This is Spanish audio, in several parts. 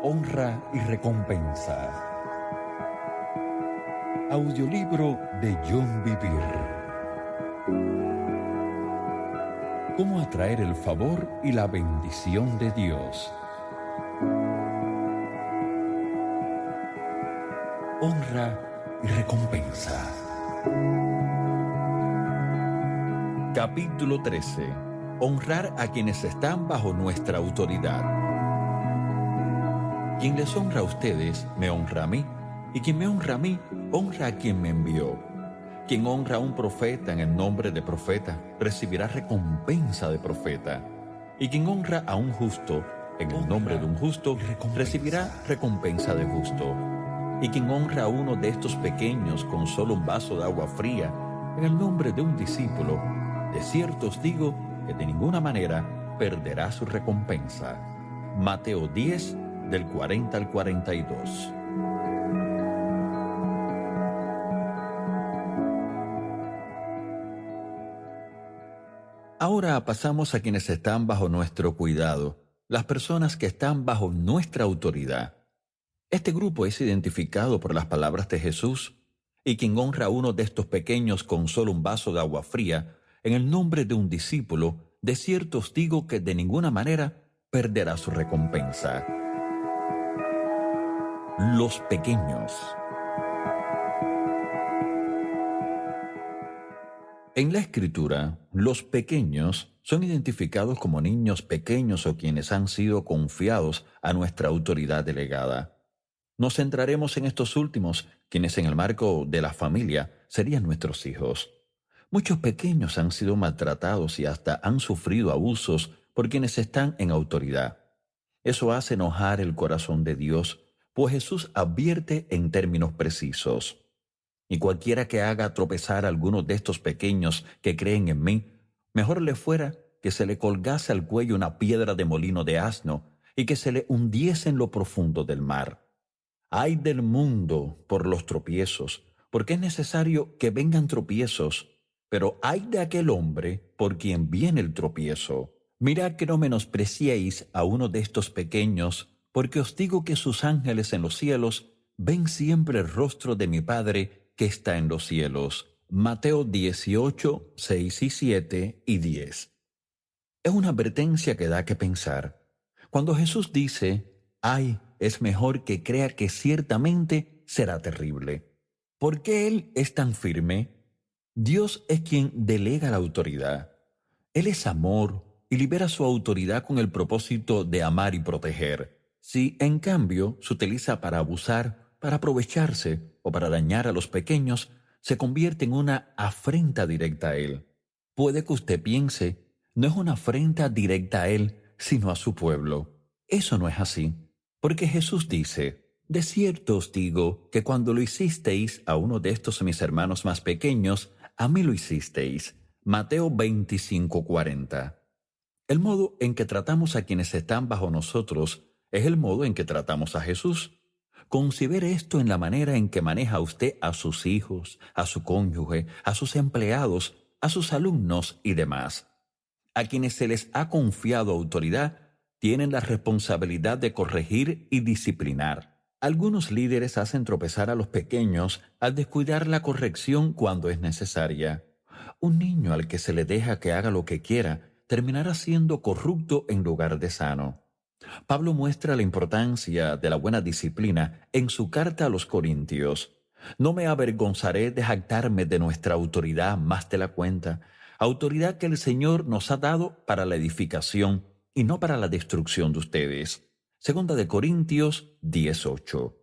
Honra y recompensa. Audiolibro de John Bevere. ¿Cómo atraer el favor y la bendición de Dios? Honra y recompensa. Capítulo 13. Honrar a quienes están bajo nuestra autoridad. Quien les honra a ustedes, me honra a mí, y quien me honra a mí, honra a quien me envió. Quien honra a un profeta en el nombre de profeta, recibirá recompensa de profeta. Y quien honra a un justo en el nombre de un justo, recibirá recompensa de justo. Y quien honra a uno de estos pequeños con solo un vaso de agua fría, en el nombre de un discípulo, de cierto os digo que de ninguna manera perderá su recompensa. Mateo 10, del 40 al 42. Ahora pasamos a quienes están bajo nuestro cuidado, las personas que están bajo nuestra autoridad. Este grupo es identificado por las palabras de Jesús, y quien honra a uno de estos pequeños con solo un vaso de agua fría, en el nombre de un discípulo, de cierto os digo que de ninguna manera perderá su recompensa. Los pequeños. En la Escritura, los pequeños son identificados como niños pequeños o quienes han sido confiados a nuestra autoridad delegada. Nos centraremos en estos últimos, quienes en el marco de la familia serían nuestros hijos. Muchos pequeños han sido maltratados y hasta han sufrido abusos por quienes están en autoridad. Eso hace enojar el corazón de Dios, pues Jesús advierte en términos precisos. Y cualquiera que haga tropezar a alguno de estos pequeños que creen en mí, mejor le fuera que se le colgase al cuello una piedra de molino de asno y que se le hundiese en lo profundo del mar. Ay del mundo por los tropiezos, porque es necesario que vengan tropiezos, pero ay de aquel hombre por quien viene el tropiezo. Mirad que no menospreciéis a uno de estos pequeños, porque os digo que sus ángeles en los cielos ven siempre el rostro de mi Padre que está en los cielos. Mateo 18, 6 y 7 y 10. Es una advertencia que da que pensar. Cuando Jesús dice, ay, es mejor que crea que ciertamente será terrible. ¿Por qué Él es tan firme? Dios es quien delega la autoridad. Él es amor y libera su autoridad con el propósito de amar y proteger. Si, en cambio, se utiliza para abusar, para aprovecharse o para dañar a los pequeños, se convierte en una afrenta directa a Él. Puede que usted piense, no es una afrenta directa a Él, sino a su pueblo. Eso no es así, porque Jesús dice, de cierto os digo que cuando lo hicisteis a uno de estos mis hermanos más pequeños, a mí lo hicisteis. Mateo 25:40. El modo en que tratamos a quienes están bajo nosotros es el modo en que tratamos a Jesús. Considere esto en la manera en que maneja usted a sus hijos, a su cónyuge, a sus empleados, a sus alumnos y demás. A quienes se les ha confiado autoridad, tienen la responsabilidad de corregir y disciplinar. Algunos líderes hacen tropezar a los pequeños al descuidar la corrección cuando es necesaria. Un niño al que se le deja que haga lo que quiera terminará siendo corrupto en lugar de sano. Pablo muestra la importancia de la buena disciplina en su carta a los Corintios. No me avergonzaré de jactarme de nuestra autoridad más de la cuenta, autoridad que el Señor nos ha dado para la edificación y no para la destrucción de ustedes. Segunda de Corintios 18.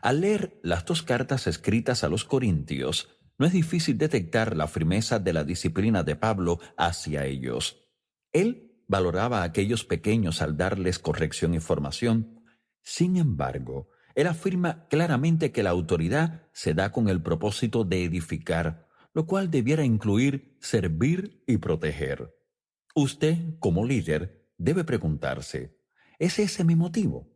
Al leer las dos cartas escritas a los Corintios, no es difícil detectar la firmeza de la disciplina de Pablo hacia ellos. Él valoraba a aquellos pequeños al darles corrección y formación. Sin embargo, él afirma claramente que la autoridad se da con el propósito de edificar, lo cual debiera incluir servir y proteger. Usted, como líder, debe preguntarse, ¿es ese mi motivo?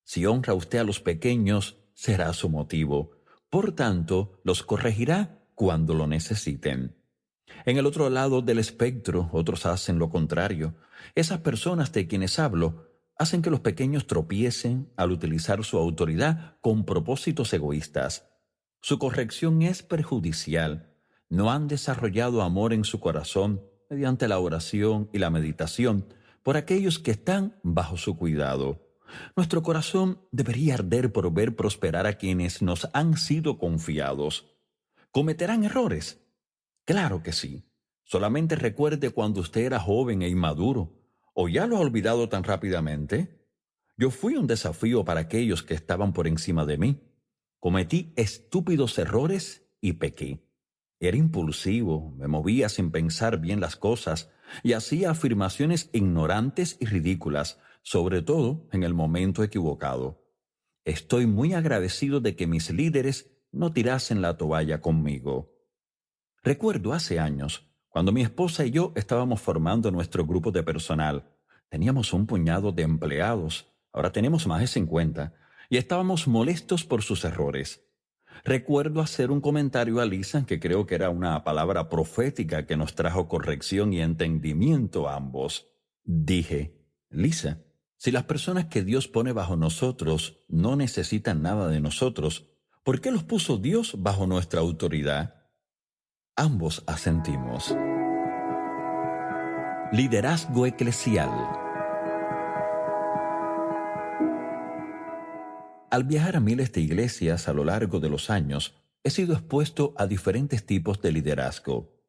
Si honra usted a los pequeños, será su motivo. Por tanto, los corregirá cuando lo necesiten. En el otro lado del espectro, otros hacen lo contrario. Esas personas de quienes hablo hacen que los pequeños tropiecen al utilizar su autoridad con propósitos egoístas. Su corrección es perjudicial. No han desarrollado amor en su corazón mediante la oración y la meditación por aquellos que están bajo su cuidado. Nuestro corazón debería arder por ver prosperar a quienes nos han sido confiados. ¿Cometerán errores? Claro que sí. Solamente recuerde cuando usted era joven e inmaduro. ¿O ya lo ha olvidado tan rápidamente? Yo fui un desafío para aquellos que estaban por encima de mí. Cometí estúpidos errores y pequé. Era impulsivo, me movía sin pensar bien las cosas y hacía afirmaciones ignorantes y ridículas, sobre todo en el momento equivocado. Estoy muy agradecido de que mis líderes no tirasen la toalla conmigo. Recuerdo hace años, cuando mi esposa y yo estábamos formando nuestro grupo de personal. Teníamos un puñado de empleados, ahora tenemos más de 50, y estábamos molestos por sus errores. Recuerdo hacer un comentario a Lisa que creo que era una palabra profética que nos trajo corrección y entendimiento a ambos. Dije, Lisa, si las personas que Dios pone bajo nosotros no necesitan nada de nosotros, ¿por qué los puso Dios bajo nuestra autoridad? Ambos asentimos. Liderazgo eclesial. Al viajar a miles de iglesias a lo largo de los años, he sido expuesto a diferentes tipos de liderazgo.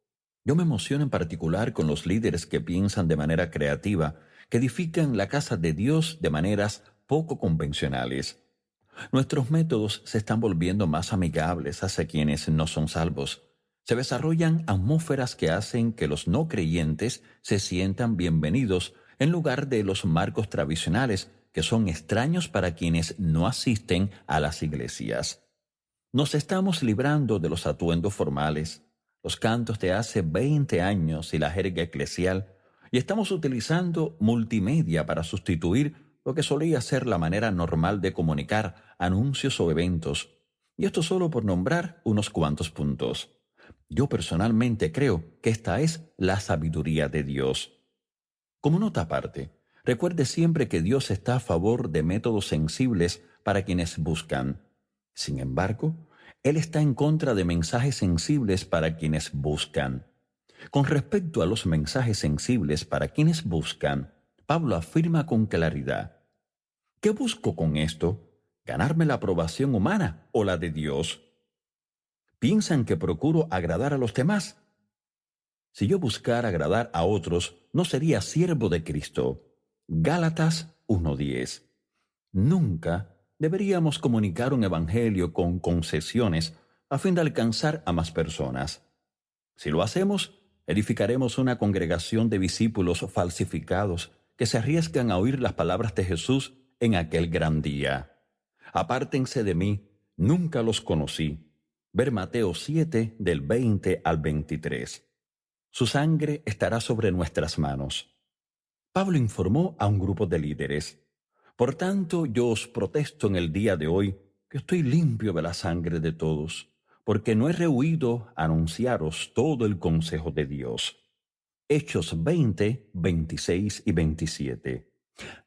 Yo me emociono en particular con los líderes que piensan de manera creativa, que edifican la casa de Dios de maneras poco convencionales. Nuestros métodos se están volviendo más amigables hacia quienes no son salvos. Se desarrollan atmósferas que hacen que los no creyentes se sientan bienvenidos en lugar de los marcos tradicionales que son extraños para quienes no asisten a las iglesias. Nos estamos librando de los atuendos formales, los cantos de hace 20 años y la jerga eclesial, y estamos utilizando multimedia para sustituir lo que solía ser la manera normal de comunicar anuncios o eventos. Y esto solo por nombrar unos cuantos puntos. Yo personalmente creo que esta es la sabiduría de Dios. Como nota aparte, recuerde siempre que Dios está a favor de métodos sensibles para quienes buscan. Sin embargo, Él está en contra de mensajes sensibles para quienes buscan. Con respecto a los mensajes sensibles para quienes buscan, Pablo afirma con claridad: ¿qué busco con esto? ¿Ganarme la aprobación humana o la de Dios? ¿Piensan que procuro agradar a los demás? Si yo buscara agradar a otros, no sería siervo de Cristo. Gálatas 1:10. Nunca deberíamos comunicar un evangelio con concesiones a fin de alcanzar a más personas. Si lo hacemos, edificaremos una congregación de discípulos falsificados que se arriesgan a oír las palabras de Jesús en aquel gran día. Apártense de mí, nunca los conocí. Ver Mateo 7 del 20 al 23. Su sangre estará sobre nuestras manos. Pablo informó a un grupo de líderes: por tanto, yo os protesto en el día de hoy que estoy limpio de la sangre de todos, porque no he rehuido anunciaros todo el consejo de Dios. Hechos 20, 26 y 27.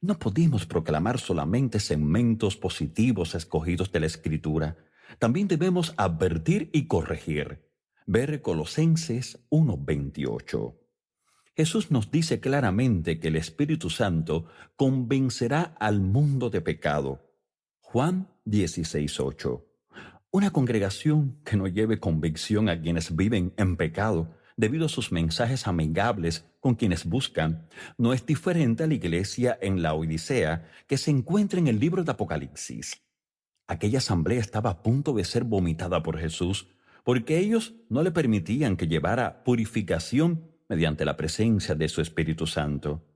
No podemos proclamar solamente segmentos positivos escogidos de la Escritura. También debemos advertir y corregir. Ver Colosenses 1:28. Jesús nos dice claramente que el Espíritu Santo convencerá al mundo de pecado. Juan 16:8. Una congregación que no lleve convicción a quienes viven en pecado debido a sus mensajes amigables con quienes buscan, no es diferente a la iglesia en la Odisea que se encuentra en el libro de Apocalipsis. Aquella asamblea estaba a punto de ser vomitada por Jesús porque ellos no le permitían que llevara purificación mediante la presencia de su Espíritu Santo.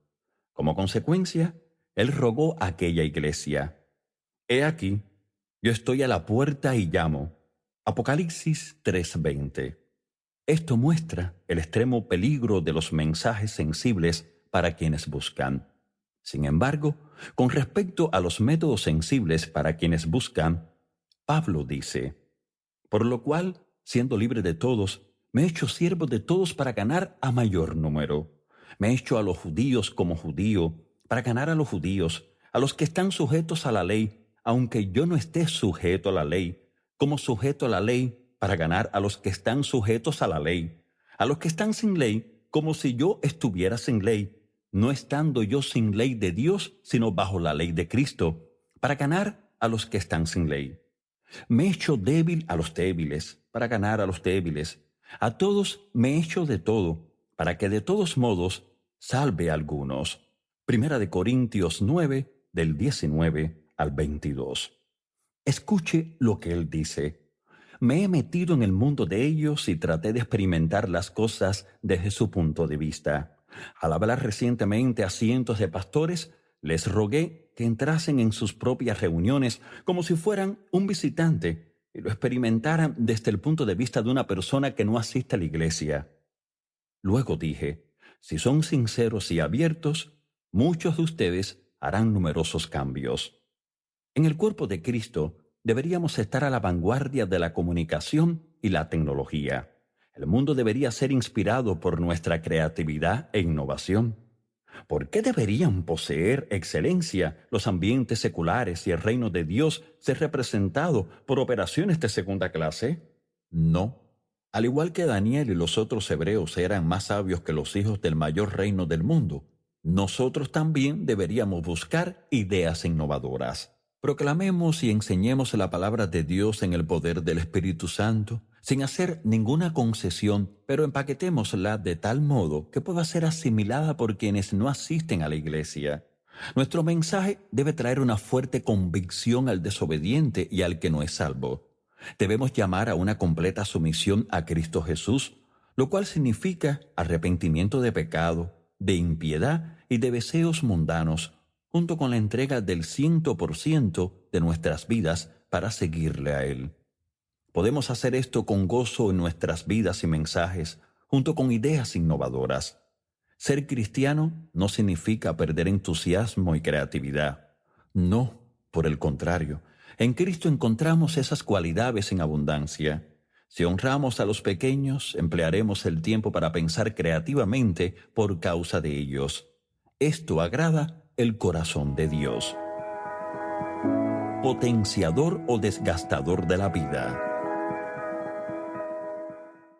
Como consecuencia, él rogó a aquella iglesia: «He aquí, yo estoy a la puerta y llamo». Apocalipsis 3:20. Esto muestra el extremo peligro de los mensajes sensibles para quienes buscan. Sin embargo, con respecto a los métodos sensibles para quienes buscan, Pablo dice: por lo cual, siendo libre de todos, me he hecho siervo de todos para ganar a mayor número. Me he hecho a los judíos como judío, para ganar a los judíos, a los que están sujetos a la ley, aunque yo no esté sujeto a la ley, como sujeto a la ley para ganar a los que están sujetos a la ley, a los que están sin ley, como si yo estuviera sin ley, no estando yo sin ley de Dios, sino bajo la ley de Cristo, para ganar a los que están sin ley. Me he hecho débil a los débiles, para ganar a los débiles. A todos me he hecho de todo, para que de todos modos salve a algunos. Primera de Corintios 9, del 19 al 22. Escuche lo que él dice. Me he metido en el mundo de ellos y traté de experimentar las cosas desde su punto de vista. Al hablar recientemente a cientos de pastores, les rogué que entrasen en sus propias reuniones como si fueran un visitante y lo experimentaran desde el punto de vista de una persona que no asiste a la iglesia. Luego dije, si son sinceros y abiertos, muchos de ustedes harán numerosos cambios. En el cuerpo de Cristo deberíamos estar a la vanguardia de la comunicación y la tecnología. El mundo debería ser inspirado por nuestra creatividad e innovación. ¿Por qué deberían poseer excelencia los ambientes seculares y el reino de Dios ser representado por operaciones de segunda clase? No. Al igual que Daniel y los otros hebreos eran más sabios que los hijos del mayor reino del mundo, nosotros también deberíamos buscar ideas innovadoras. Proclamemos y enseñemos la palabra de Dios en el poder del Espíritu Santo, sin hacer ninguna concesión, pero empaquetémosla de tal modo que pueda ser asimilada por quienes no asisten a la iglesia. Nuestro mensaje debe traer una fuerte convicción al desobediente y al que no es salvo. Debemos llamar a una completa sumisión a Cristo Jesús, lo cual significa arrepentimiento de pecado, de impiedad y de deseos mundanos, junto con la entrega del 100% de nuestras vidas para seguirle a Él. Podemos hacer esto con gozo en nuestras vidas y mensajes, junto con ideas innovadoras. Ser cristiano no significa perder entusiasmo y creatividad. No, por el contrario, en Cristo encontramos esas cualidades en abundancia. Si honramos a los pequeños, emplearemos el tiempo para pensar creativamente por causa de ellos. Esto agrada el corazón de Dios. Potenciador o desgastador de la vida.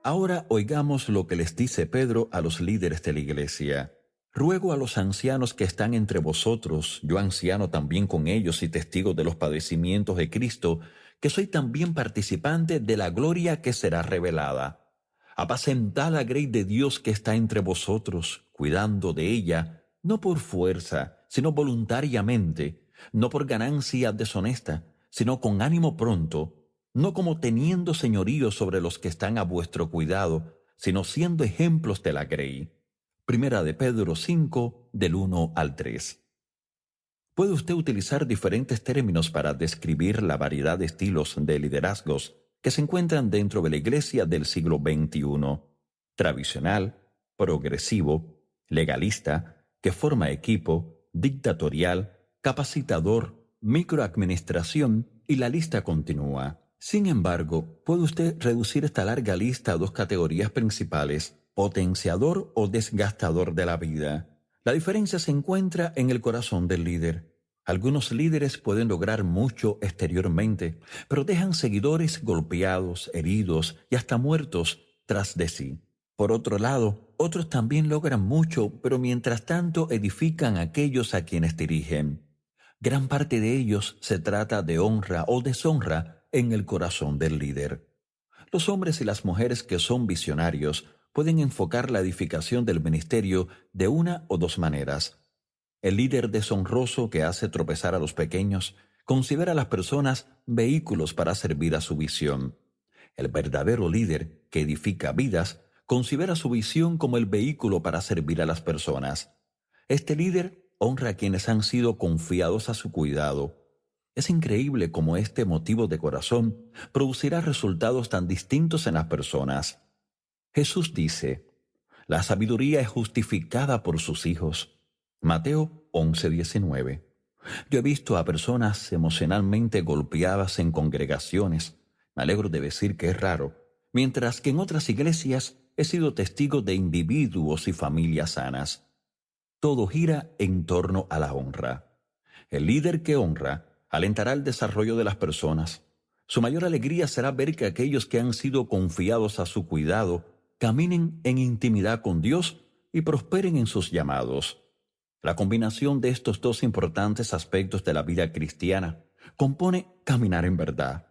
Ahora oigamos lo que les dice Pedro a los líderes de la iglesia. Ruego a los ancianos que están entre vosotros, yo anciano también con ellos y testigo de los padecimientos de Cristo, que soy también participante de la gloria que será revelada. Apacentad la grey de Dios que está entre vosotros, cuidando de ella, no por fuerza, sino voluntariamente, no por ganancia deshonesta, sino con ánimo pronto, no como teniendo señorío sobre los que están a vuestro cuidado, sino siendo ejemplos de la grey. Primera de Pedro 5, del 1 al 3. Puede usted utilizar diferentes términos para describir la variedad de estilos de liderazgos que se encuentran dentro de la iglesia del siglo XXI. Tradicional, progresivo, legalista, que forma equipo, dictatorial, capacitador, microadministración y la lista continúa. Sin embargo, puede usted reducir esta larga lista a dos categorías principales: potenciador o desgastador de la vida. La diferencia se encuentra en el corazón del líder. Algunos líderes pueden lograr mucho exteriormente, pero dejan seguidores golpeados, heridos y hasta muertos tras de sí. Por otro lado, otros también logran mucho, pero mientras tanto edifican a aquellos a quienes dirigen. Gran parte de ellos se trata de honra o deshonra en el corazón del líder. Los hombres y las mujeres que son visionarios pueden enfocar la edificación del ministerio de una o dos maneras. El líder deshonroso que hace tropezar a los pequeños considera a las personas vehículos para servir a su visión. El verdadero líder que edifica vidas considera su visión como el vehículo para servir a las personas. Este líder honra a quienes han sido confiados a su cuidado. Es increíble cómo este motivo de corazón producirá resultados tan distintos en las personas. Jesús dice, la sabiduría es justificada por sus hijos. Mateo 11:19. Yo he visto a personas emocionalmente golpeadas en congregaciones. Me alegro de decir que es raro, mientras que en otras iglesias he sido testigo de individuos y familias sanas. Todo gira en torno a la honra. El líder que honra alentará el desarrollo de las personas. Su mayor alegría será ver que aquellos que han sido confiados a su cuidado caminen en intimidad con Dios y prosperen en sus llamados. La combinación de estos dos importantes aspectos de la vida cristiana compone caminar en verdad.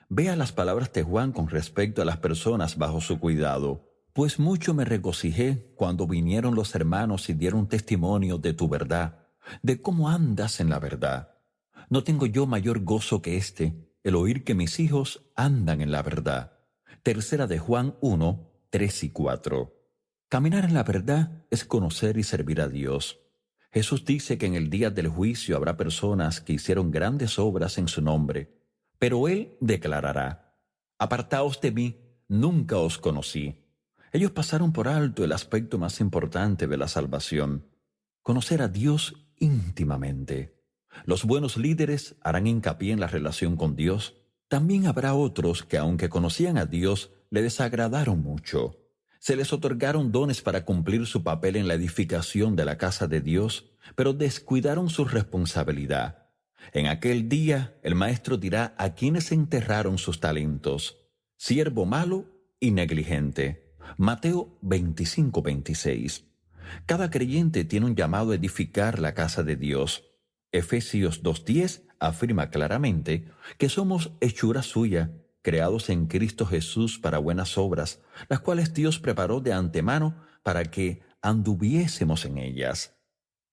Vea las palabras de Juan con respecto a las personas bajo su cuidado. Pues mucho me regocijé cuando vinieron los hermanos y dieron testimonio de tu verdad, de cómo andas en la verdad. No tengo yo mayor gozo que el oír que mis hijos andan en la verdad. Tercera de Juan 1, 3 y 4. Caminar en la verdad es conocer y servir a Dios. Jesús dice que en el día del juicio habrá personas que hicieron grandes obras en su nombre, pero Él declarará: «Apartaos de mí, nunca os conocí». Ellos pasaron por alto el aspecto más importante de la salvación: conocer a Dios íntimamente. Los buenos líderes harán hincapié en la relación con Dios. También habrá otros que, aunque conocían a Dios, le desagradaron mucho. Se les otorgaron dones para cumplir su papel en la edificación de la casa de Dios, pero descuidaron su responsabilidad. En aquel día, el Maestro dirá a quienes enterraron sus talentos: «Siervo malo y negligente». Mateo 25, 26. Cada creyente tiene un llamado a edificar la casa de Dios. Efesios 2:10 afirma claramente que somos hechura suya, creados en Cristo Jesús para buenas obras, las cuales Dios preparó de antemano para que anduviésemos en ellas.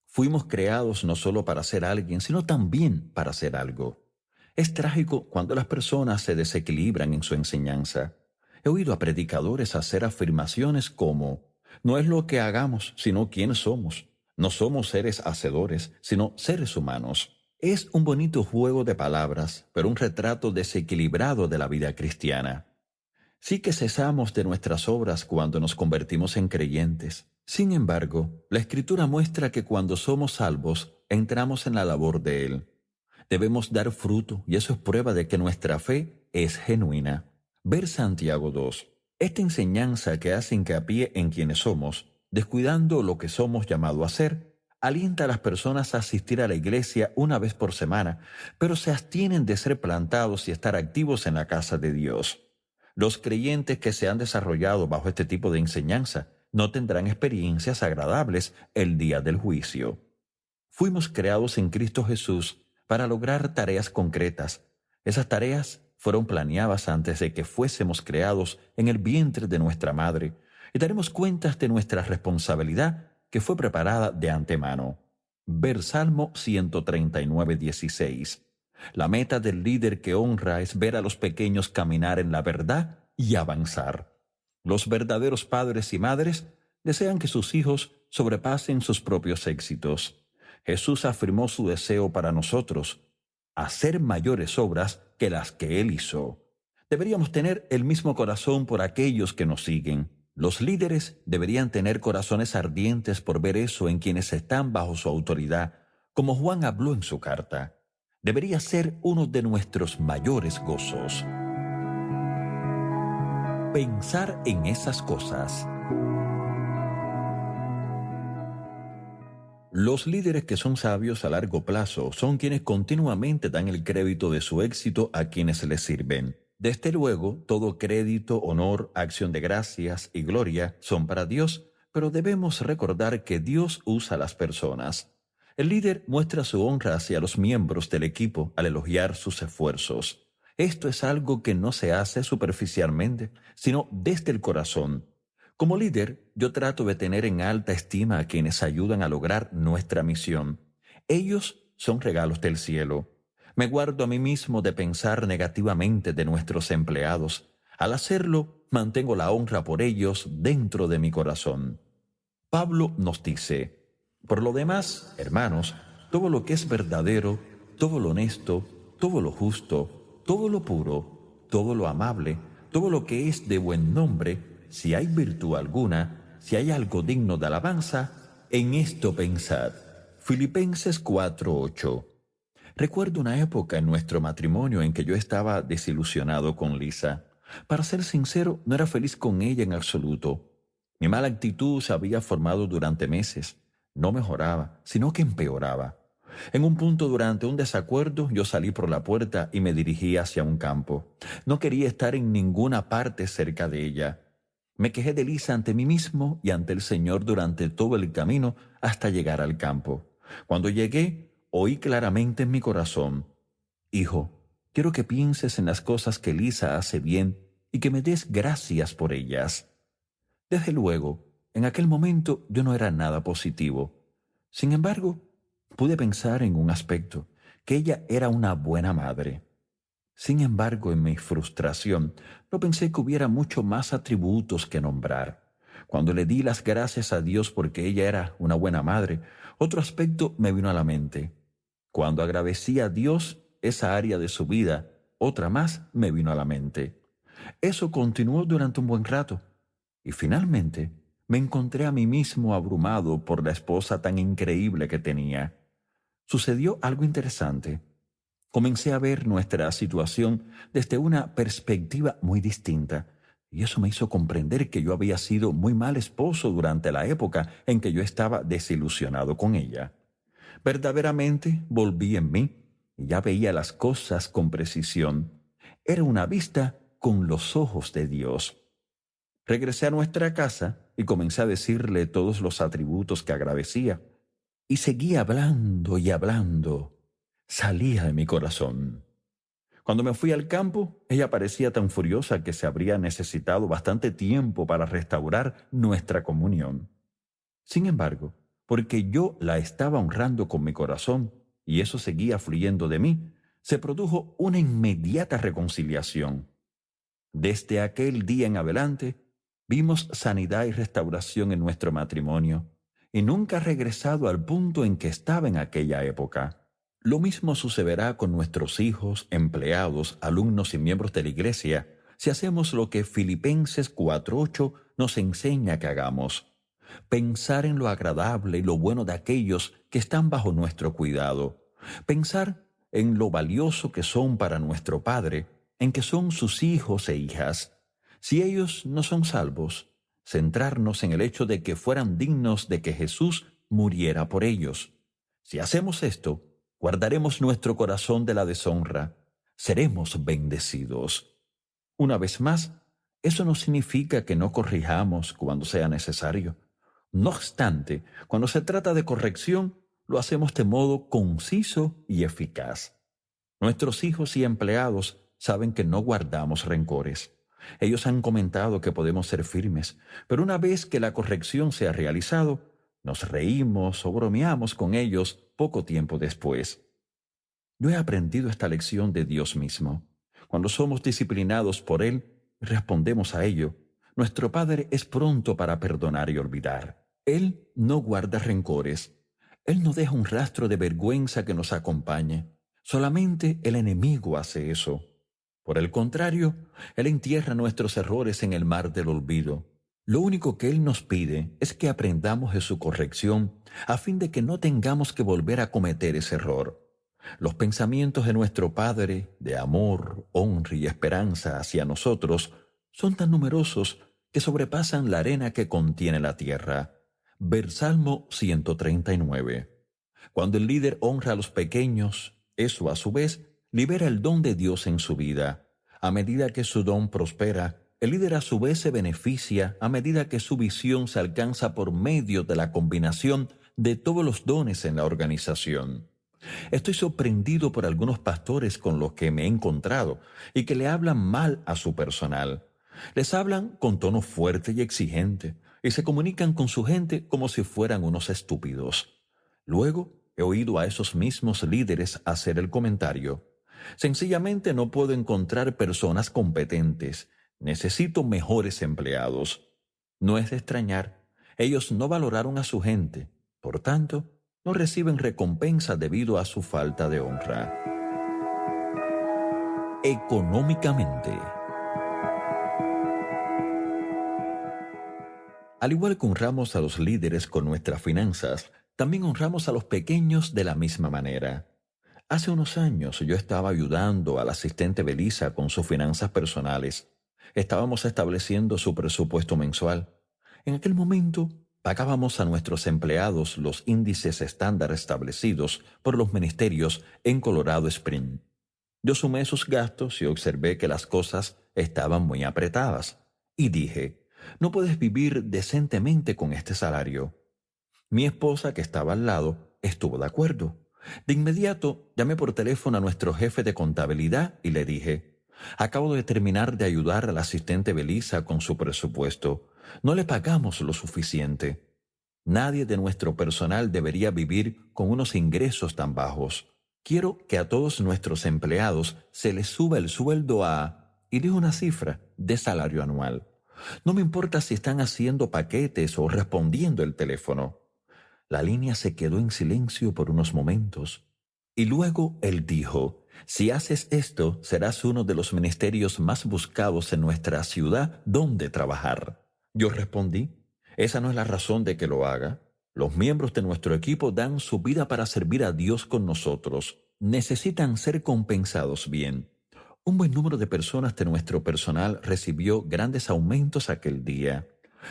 Fuimos creados no solo para ser alguien, sino también para ser algo. Es trágico cuando las personas se desequilibran en su enseñanza. He oído a predicadores hacer afirmaciones como: «No es lo que hagamos, sino quiénes somos. No somos seres hacedores, sino seres humanos». Es un bonito juego de palabras, pero un retrato desequilibrado de la vida cristiana. Sí que cesamos de nuestras obras cuando nos convertimos en creyentes. Sin embargo, la Escritura muestra que cuando somos salvos, entramos en la labor de Él. Debemos dar fruto, y eso es prueba de que nuestra fe es genuina. Ver Santiago 2. Esta enseñanza que hace hincapié en quienes somos, descuidando lo que somos llamados a ser, alienta a las personas a asistir a la iglesia una vez por semana, pero se abstienen de ser plantados y estar activos en la casa de Dios. Los creyentes que se han desarrollado bajo este tipo de enseñanza no tendrán experiencias agradables el día del juicio. Fuimos creados en Cristo Jesús para lograr tareas concretas. Esas tareas fueron planeadas antes de que fuésemos creados en el vientre de nuestra madre, y daremos cuentas de nuestra responsabilidad que fue preparada de antemano. Ver Salmo 139, 16. La meta del líder que honra es ver a los pequeños caminar en la verdad y avanzar. Los verdaderos padres y madres desean que sus hijos sobrepasen sus propios éxitos. Jesús afirmó su deseo para nosotros: hacer mayores obras que las que Él hizo. Deberíamos tener el mismo corazón por aquellos que nos siguen. Los líderes deberían tener corazones ardientes por ver eso en quienes están bajo su autoridad, como Juan habló en su carta. Debería ser uno de nuestros mayores gozos. Pensar en esas cosas. Los líderes que son sabios a largo plazo son quienes continuamente dan el crédito de su éxito a quienes les sirven. Desde luego, todo crédito, honor, acción de gracias y gloria son para Dios, pero debemos recordar que Dios usa a las personas. El líder muestra su honra hacia los miembros del equipo al elogiar sus esfuerzos. Esto es algo que no se hace superficialmente, sino desde el corazón. Como líder, yo trato de tener en alta estima a quienes ayudan a lograr nuestra misión. Ellos son regalos del cielo. Me guardo a mí mismo de pensar negativamente de nuestros empleados. Al hacerlo, mantengo la honra por ellos dentro de mi corazón. Pablo nos dice: «Por lo demás, hermanos, todo lo que es verdadero, todo lo honesto, todo lo justo, todo lo puro, todo lo amable, todo lo que es de buen nombre, si hay virtud alguna, si hay algo digno de alabanza, en esto pensad». Filipenses 4:8. Recuerdo una época en nuestro matrimonio en que yo estaba desilusionado con Lisa. Para ser sincero, no era feliz con ella en absoluto. Mi mala actitud se había formado durante meses. No mejoraba, sino que empeoraba. En un punto durante un desacuerdo, yo salí por la puerta y me dirigí hacia un campo. No quería estar en ninguna parte cerca de ella. Me quejé de Lisa ante mí mismo y ante el Señor durante todo el camino hasta llegar al campo. Cuando llegué, oí claramente en mi corazón: Hijo, quiero que pienses en las cosas que Lisa hace bien y que me des gracias por ellas. Desde luego, en aquel momento yo no era nada positivo. Sin embargo, pude pensar en un aspecto, que ella era una buena madre. Sin embargo, en mi frustración, no pensé que hubiera mucho más atributos que nombrar. Cuando le di las gracias a Dios porque ella era una buena madre, otro aspecto me vino a la mente. Cuando agradecí a Dios esa área de su vida, otra más me vino a la mente. Eso continuó durante un buen rato. Y finalmente me encontré a mí mismo abrumado por la esposa tan increíble que tenía. Sucedió algo interesante. Comencé a ver nuestra situación desde una perspectiva muy distinta, y eso me hizo comprender que yo había sido muy mal esposo durante la época en que yo estaba desilusionado con ella. Verdaderamente volví en mí y ya veía las cosas con precisión. Era una vista con los ojos de Dios. Regresé a nuestra casa y comencé a decirle todos los atributos que agradecía. Y seguía hablando y hablando. Salía de mi corazón. Cuando me fui al campo, ella parecía tan furiosa que se habría necesitado bastante tiempo para restaurar nuestra comunión. Sin embargo, porque yo la estaba honrando con mi corazón y eso seguía fluyendo de mí, se produjo una inmediata reconciliación. Desde aquel día en adelante, vimos sanidad y restauración en nuestro matrimonio, y nunca ha regresado al punto en que estaba en aquella época. Lo mismo sucederá con nuestros hijos, empleados, alumnos y miembros de la iglesia si hacemos lo que Filipenses 4:8 nos enseña que hagamos: pensar en lo agradable y lo bueno de aquellos que están bajo nuestro cuidado, pensar en lo valioso que son para nuestro Padre, en que son sus hijos e hijas. Si ellos no son salvos, centrarnos en el hecho de que fueran dignos de que Jesús muriera por ellos. Si hacemos esto, guardaremos nuestro corazón de la deshonra, seremos bendecidos. Una vez más, eso no significa que no corrijamos cuando sea necesario. No obstante, cuando se trata de corrección, lo hacemos de modo conciso y eficaz. Nuestros hijos y empleados saben que no guardamos rencores. Ellos han comentado que podemos ser firmes, pero una vez que la corrección se ha realizado, nos reímos o bromeamos con ellos poco tiempo después. Yo he aprendido esta lección de Dios mismo. Cuando somos disciplinados por Él y respondemos a ello, nuestro Padre es pronto para perdonar y olvidar. Él no guarda rencores. Él no deja un rastro de vergüenza que nos acompañe. Solamente el enemigo hace eso. Por el contrario, Él entierra nuestros errores en el mar del olvido. Lo único que Él nos pide es que aprendamos de su corrección a fin de que no tengamos que volver a cometer ese error. Los pensamientos de nuestro Padre, de amor, honra y esperanza hacia nosotros, son tan numerosos que sobrepasan la arena que contiene la tierra. Ver Salmo 139. Cuando el líder honra a los pequeños, eso a su vez libera el don de Dios en su vida. A medida que su don prospera, el líder a su vez se beneficia a medida que su visión se alcanza por medio de la combinación de todos los dones en la organización. Estoy sorprendido por algunos pastores con los que me he encontrado y que le hablan mal a su personal. Les hablan con tono fuerte y exigente y se comunican con su gente como si fueran unos estúpidos. Luego he oído a esos mismos líderes hacer el comentario: sencillamente no puedo encontrar personas competentes, necesito mejores empleados. No es de extrañar, ellos no valoraron a su gente, por tanto, no reciben recompensa debido a su falta de honra. Económicamente. Al igual que honramos a los líderes con nuestras finanzas, también honramos a los pequeños de la misma manera. Hace unos años yo estaba ayudando al asistente Belisa con sus finanzas personales. Estábamos estableciendo su presupuesto mensual. En aquel momento Pagábamos a nuestros empleados los índices estándar establecidos por los ministerios en Colorado Spring. Yo sumé sus gastos y observé que las cosas estaban muy apretadas. Y dije, no puedes vivir decentemente con este salario. Mi esposa, que estaba al lado, estuvo de acuerdo. De inmediato llamé por teléfono a nuestro jefe de contabilidad y le dije, acabo de terminar de ayudar al asistente Belisa con su presupuesto. No le pagamos lo suficiente. Nadie de nuestro personal debería vivir con unos ingresos tan bajos. Quiero que a todos nuestros empleados se les suba el sueldo y dijo una cifra de salario anual. No me importa si están haciendo paquetes o respondiendo el teléfono. La línea se quedó en silencio por unos momentos. Y luego él dijo, si haces esto, serás uno de los ministerios más buscados en nuestra ciudad donde trabajar. Yo respondí, esa no es la razón de que lo haga. Los miembros de nuestro equipo dan su vida para servir a Dios con nosotros. Necesitan ser compensados bien. Un buen número de personas de nuestro personal recibió grandes aumentos aquel día.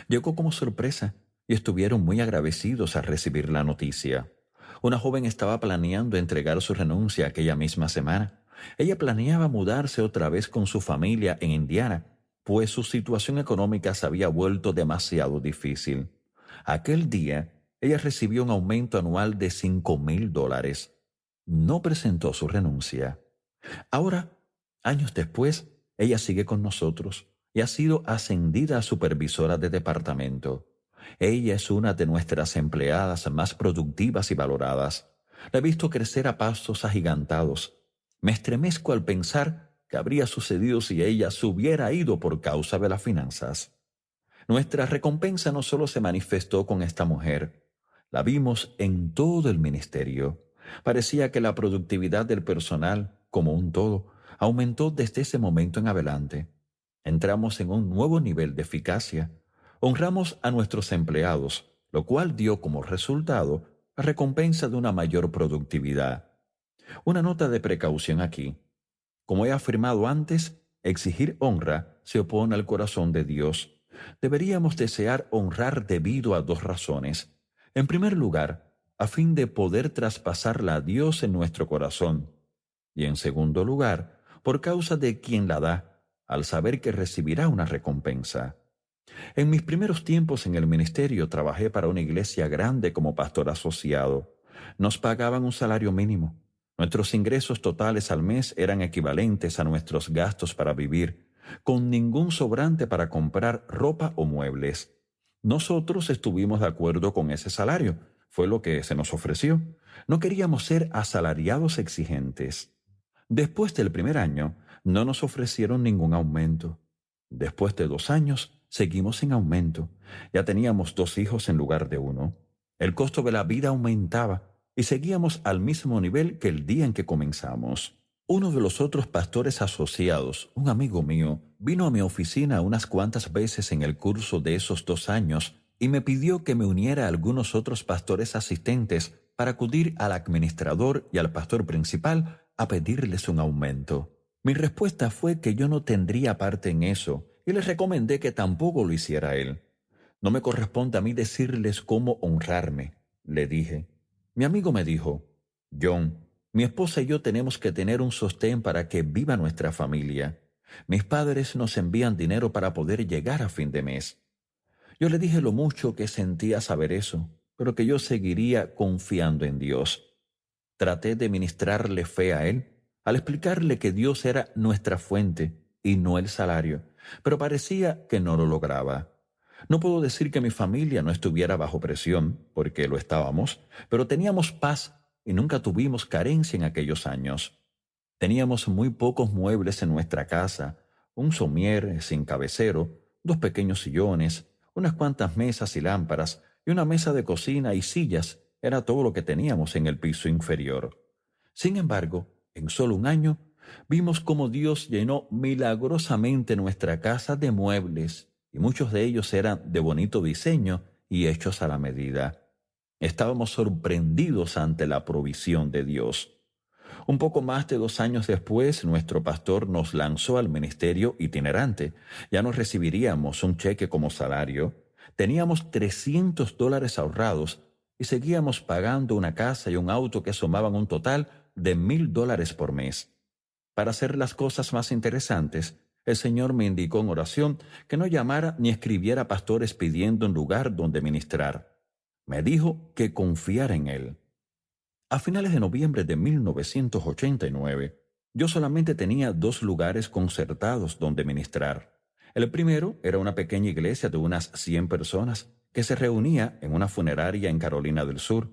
Llegó como sorpresa y estuvieron muy agradecidos al recibir la noticia. Una joven estaba planeando entregar su renuncia aquella misma semana. Ella planeaba mudarse otra vez con su familia en Indiana, pues su situación económica se había vuelto demasiado difícil. Aquel día, ella recibió un aumento anual de $5,000. No presentó su renuncia. Ahora, años después, ella sigue con nosotros y ha sido ascendida a supervisora de departamento. Ella es una de nuestras empleadas más productivas y valoradas. La he visto crecer a pasos agigantados. Me estremezco al pensar qué habría sucedido si ella se hubiera ido por causa de las finanzas. Nuestra recompensa no solo se manifestó con esta mujer, la vimos en todo el ministerio. Parecía que la productividad del personal, como un todo, aumentó desde ese momento en adelante. Entramos en un nuevo nivel de eficacia. Honramos a nuestros empleados, lo cual dio como resultado la recompensa de una mayor productividad. Una nota de precaución aquí. Como he afirmado antes, exigir honra se opone al corazón de Dios. Deberíamos desear honrar debido a dos razones. En primer lugar, a fin de poder traspasarla a Dios en nuestro corazón. Y en segundo lugar, por causa de quien la da, al saber que recibirá una recompensa. En mis primeros tiempos en el ministerio trabajé para una iglesia grande como pastor asociado. Nos pagaban un salario mínimo. Nuestros ingresos totales al mes eran equivalentes a nuestros gastos para vivir, con ningún sobrante para comprar ropa o muebles. Nosotros estuvimos de acuerdo con ese salario. Fue lo que se nos ofreció. No queríamos ser asalariados exigentes. Después del primer año, no nos ofrecieron ningún aumento. Después de 2 años, seguimos en aumento. Ya teníamos 2 hijos en lugar de 1. El costo de la vida aumentaba y seguíamos al mismo nivel que el día en que comenzamos. Uno de los otros pastores asociados, un amigo mío, vino a mi oficina unas cuantas veces en el curso de esos 2 años y me pidió que me uniera a algunos otros pastores asistentes para acudir al administrador y al pastor principal a pedirles un aumento. Mi respuesta fue que yo no tendría parte en eso y les recomendé que tampoco lo hiciera él. No me corresponde a mí decirles cómo honrarme, le dije. Mi amigo me dijo, John, mi esposa y yo tenemos que tener un sostén para que viva nuestra familia. Mis padres nos envían dinero para poder llegar a fin de mes. Yo le dije lo mucho que sentía saber eso, pero que yo seguiría confiando en Dios. Traté de ministrarle fe a él al explicarle que Dios era nuestra fuente y no el salario, pero parecía que no lo lograba. No puedo decir que mi familia no estuviera bajo presión, porque lo estábamos, pero teníamos paz y nunca tuvimos carencia en aquellos años. Teníamos muy pocos muebles en nuestra casa, un somier sin cabecero, 2 pequeños sillones, unas cuantas mesas y lámparas, y una mesa de cocina y sillas era todo lo que teníamos en el piso inferior. Sin embargo, en solo 1 año, vimos cómo Dios llenó milagrosamente nuestra casa de muebles, y muchos de ellos eran de bonito diseño y hechos a la medida. Estábamos sorprendidos ante la provisión de Dios. Un poco más de 2 años después, nuestro pastor nos lanzó al ministerio itinerante. Ya no recibiríamos un cheque como salario. Teníamos $300 ahorrados y seguíamos pagando una casa y un auto que sumaban un total de $1,000 por mes. Para hacer las cosas más interesantes, el Señor me indicó en oración que no llamara ni escribiera a pastores pidiendo un lugar donde ministrar. Me dijo que confiara en Él. A finales de noviembre de 1989, yo solamente tenía 2 lugares concertados donde ministrar. El primero era una pequeña iglesia de unas 100 personas que se reunía en una funeraria en Carolina del Sur.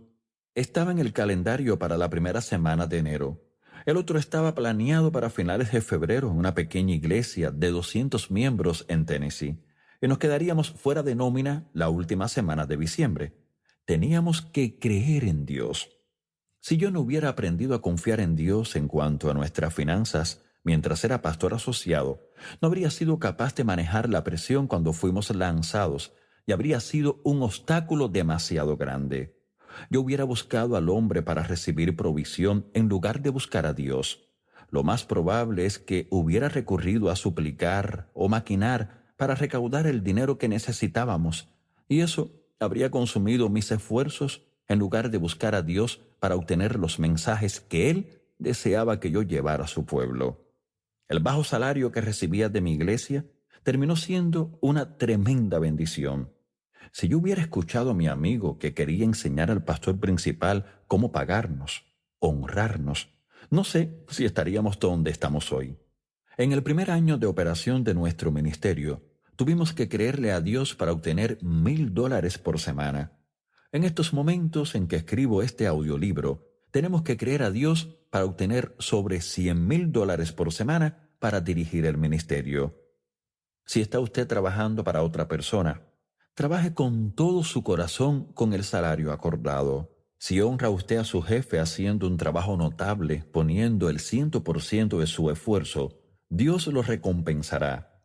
Estaba en el calendario para la primera semana de enero. El otro estaba planeado para finales de febrero en una pequeña iglesia de 200 miembros en Tennessee, y nos quedaríamos fuera de nómina la última semana de diciembre. Teníamos que creer en Dios. Si yo no hubiera aprendido a confiar en Dios en cuanto a nuestras finanzas mientras era pastor asociado, no habría sido capaz de manejar la presión cuando fuimos lanzados y habría sido un obstáculo demasiado grande. Yo hubiera buscado al hombre para recibir provisión en lugar de buscar a Dios. Lo más probable es que hubiera recurrido a suplicar o maquinar para recaudar el dinero que necesitábamos, y eso habría consumido mis esfuerzos en lugar de buscar a Dios para obtener los mensajes que Él deseaba que yo llevara a su pueblo. El bajo salario que recibía de mi iglesia terminó siendo una tremenda bendición. Si yo hubiera escuchado a mi amigo que quería enseñar al pastor principal cómo pagarnos, honrarnos, no sé si estaríamos donde estamos hoy. En el primer año de operación de nuestro ministerio, tuvimos que creerle a Dios para obtener $1,000 por semana. En estos momentos en que escribo este audiolibro, tenemos que creer a Dios para obtener sobre $100,000 por semana para dirigir el ministerio. Si está usted trabajando para otra persona, trabaje con todo su corazón con el salario acordado. Si honra usted a su jefe haciendo un trabajo notable, poniendo el 100% de su esfuerzo, Dios lo recompensará.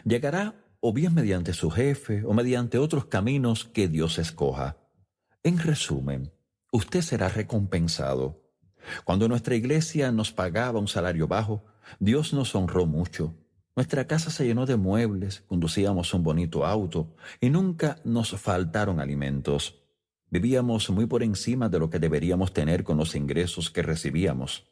Llegará o bien mediante su jefe o mediante otros caminos que Dios escoja. En resumen, usted será recompensado. Cuando nuestra iglesia nos pagaba un salario bajo, Dios nos honró mucho. Nuestra casa se llenó de muebles, conducíamos un bonito auto y nunca nos faltaron alimentos. Vivíamos muy por encima de lo que deberíamos tener con los ingresos que recibíamos.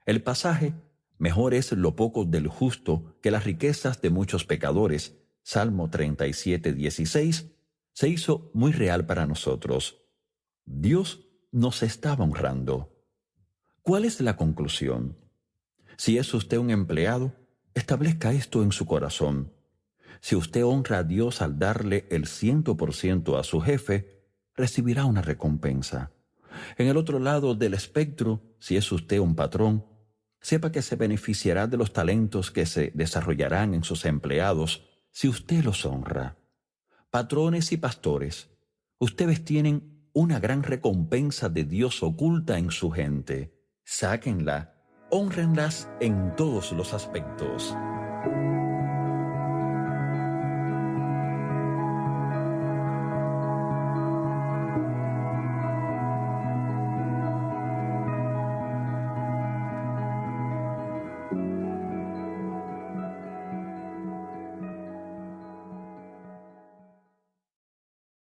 El pasaje, mejor es lo poco del justo que las riquezas de muchos pecadores, Salmo 37:16, se hizo muy real para nosotros. Dios nos estaba honrando. ¿Cuál es la conclusión? Si es usted un empleado, establezca esto en su corazón. Si usted honra a Dios al darle el 100% a su jefe, recibirá una recompensa. En el otro lado del espectro, si es usted un patrón, sepa que se beneficiará de los talentos que se desarrollarán en sus empleados si usted los honra. Patrones y pastores, ustedes tienen una gran recompensa de Dios oculta en su gente. Sáquenla, hónrenlas en todos los aspectos.